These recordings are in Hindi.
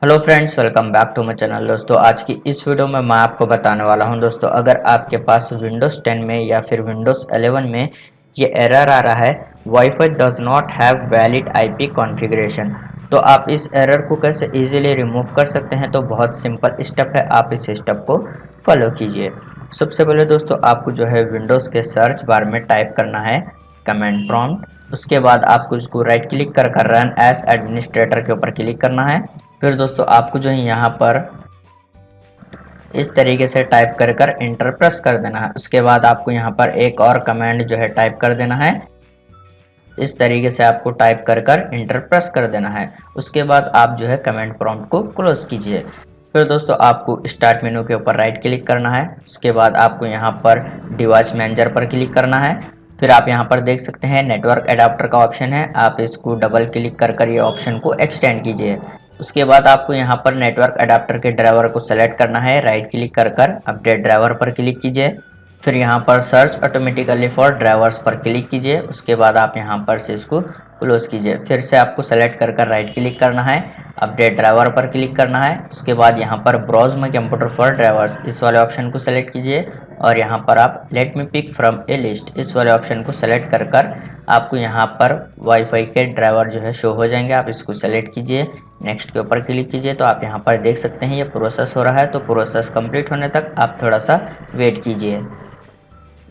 Hello friends, welcome back to my channel. दोस्तों आज की इस वीडियो में मैं आपको बताने वाला हूं दोस्तों, अगर आपके पास विंडोज़ 10 में या फिर विंडोज़ 11 में ये एरर आ रहा है wifi does not have valid IP configuration, तो आप इस एरर को कैसे इजीली रिमूव कर सकते हैं। तो बहुत सिंपल स्टेप है, आप इस स्टेप को फॉलो कीजिए। सबसे पहले दोस्तों आपको जो है विंडोज़ के सर्च बार में टाइप करना है कमांड प्रॉम्प्ट। उसके बाद आपको इसको राइट क्लिक कर रन एज एडमिनिस्ट्रेटर के ऊपर क्लिक करना है। फिर दोस्तों आपको जो है यहाँ पर इस तरीके से टाइप कर इंटर प्रेस कर देना है। उसके बाद आपको यहाँ पर एक और कमांड जो है टाइप कर देना है। इस तरीके से आपको टाइप कर इंटर प्रेस कर देना है। उसके बाद आप जो है कमांड प्रॉम्प्ट को क्लोज कीजिए। फिर दोस्तों आपको स्टार्ट मेनू के ऊपर राइट क्लिक करना है। उसके बाद आपको यहाँ पर डिवाइस मैनेजर पर क्लिक करना है। फिर आप यहाँ पर देख सकते हैं नेटवर्क एडाप्टर का ऑप्शन है, आप इसको डबल क्लिक कर ये ऑप्शन को एक्सटेंड कीजिए। उसके बाद आपको यहाँ पर नेटवर्क एडाप्टर के ड्राइवर को सेलेक्ट करना है, राइट क्लिक कर अपडेट ड्राइवर पर क्लिक कीजिए। फिर यहाँ पर सर्च ऑटोमेटिकली फॉर ड्राइवर्स पर क्लिक कीजिए। उसके बाद आप यहाँ पर से इसको क्लोज कीजिए। फिर से आपको सेलेक्ट कर राइट क्लिक करना है, अपडेट ड्राइवर पर क्लिक करना है। उसके बाद यहाँ पर browse my computer for drivers इस वाले ऑप्शन को सेलेक्ट कीजिए और यहाँ पर आप let me pick from a list इस वाले ऑप्शन को सेलेक्ट कर आपको यहाँ पर वाईफाई के ड्राइवर जो है शो हो जाएंगे। आप इसको सेलेक्ट कीजिए, नेक्स्ट के ऊपर क्लिक कीजिए। तो आप यहाँ पर देख सकते हैं ये प्रोसेस हो रहा है, तो प्रोसेस कंप्लीट होने तक आप थोड़ा सा वेट कीजिए।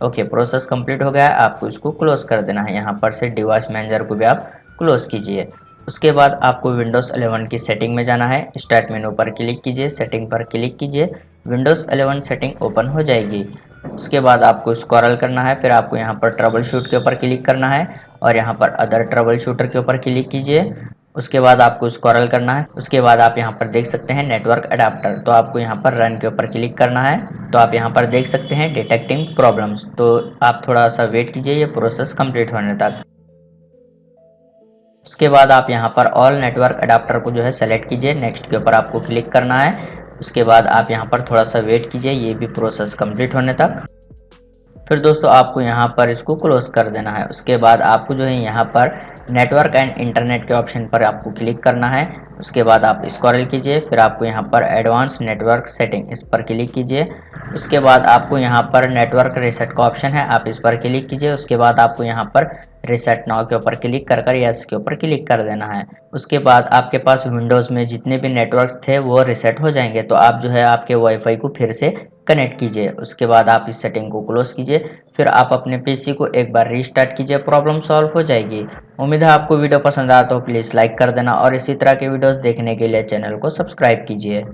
ओके, प्रोसेस कंप्लीट हो गया है, आपको इसको क्लोज कर देना है। यहाँ पर से डिवाइस मैनेजर को भी आप क्लोज कीजिए। उसके बाद आपको विंडोज़ 11 की सेटिंग में जाना है। स्टार्ट मेनू पर क्लिक कीजिए, सेटिंग पर क्लिक कीजिए, विंडोज़ 11 सेटिंग ओपन हो जाएगी। उसके बाद आपको स्क्रॉल करना है, फिर आपको यहाँ पर ट्रबल शूट के ऊपर क्लिक करना है और यहाँ पर अदर ट्रबल शूटर के ऊपर क्लिक कीजिए। उसके बाद आपको स्क्रॉल करना है। उसके बाद आप यहाँ पर देख सकते हैं नेटवर्क अडाप्टर, तो आपको यहाँ पर रन के ऊपर क्लिक करना है। तो आप यहाँ पर देख सकते हैं डिटेक्टिंग प्रॉब्लम्स, तो आप थोड़ा सा वेट कीजिए ये प्रोसेस कंप्लीट होने तक। उसके बाद आप यहाँ पर ऑल नेटवर्क अडाप्टर को जो है सेलेक्ट कीजिए, नेक्स्ट के ऊपर आपको क्लिक करना है। उसके बाद आप यहाँ पर थोड़ा सा वेट कीजिए ये भी प्रोसेस कंप्लीट होने तक। फिर दोस्तों आपको यहाँ पर इसको क्लोज कर देना है। उसके बाद आपको जो है यहाँ पर नेटवर्क एंड इंटरनेट के ऑप्शन पर आपको क्लिक करना है। उसके बाद आप स्क्रॉल कीजिए, फिर आपको यहाँ पर एडवांस नेटवर्क सेटिंग इस पर क्लिक कीजिए। उसके बाद आपको यहाँ पर नेटवर्क रीसेट का ऑप्शन है, आप इस पर क्लिक कीजिए। उसके बाद आपको यहाँ पर रीसेट नाउ के ऊपर क्लिक कर यस के ऊपर क्लिक कर देना है। उसके बाद आपके पास विंडोज़ में जितने भी नेटवर्क थे वो रीसेट हो जाएंगे, तो आप जो है आपके वाईफाई को फिर से कनेक्ट कीजिए। उसके बाद आप इस सेटिंग को क्लोज कीजिए, फिर आप अपने पीसी को एक बार रीस्टार्ट कीजिए, प्रॉब्लम सॉल्व हो जाएगी। उम्मीद है आपको वीडियो पसंद आया तो प्लीज़ लाइक कर देना और इसी तरह के वीडियोस देखने के लिए चैनल को सब्सक्राइब कीजिए।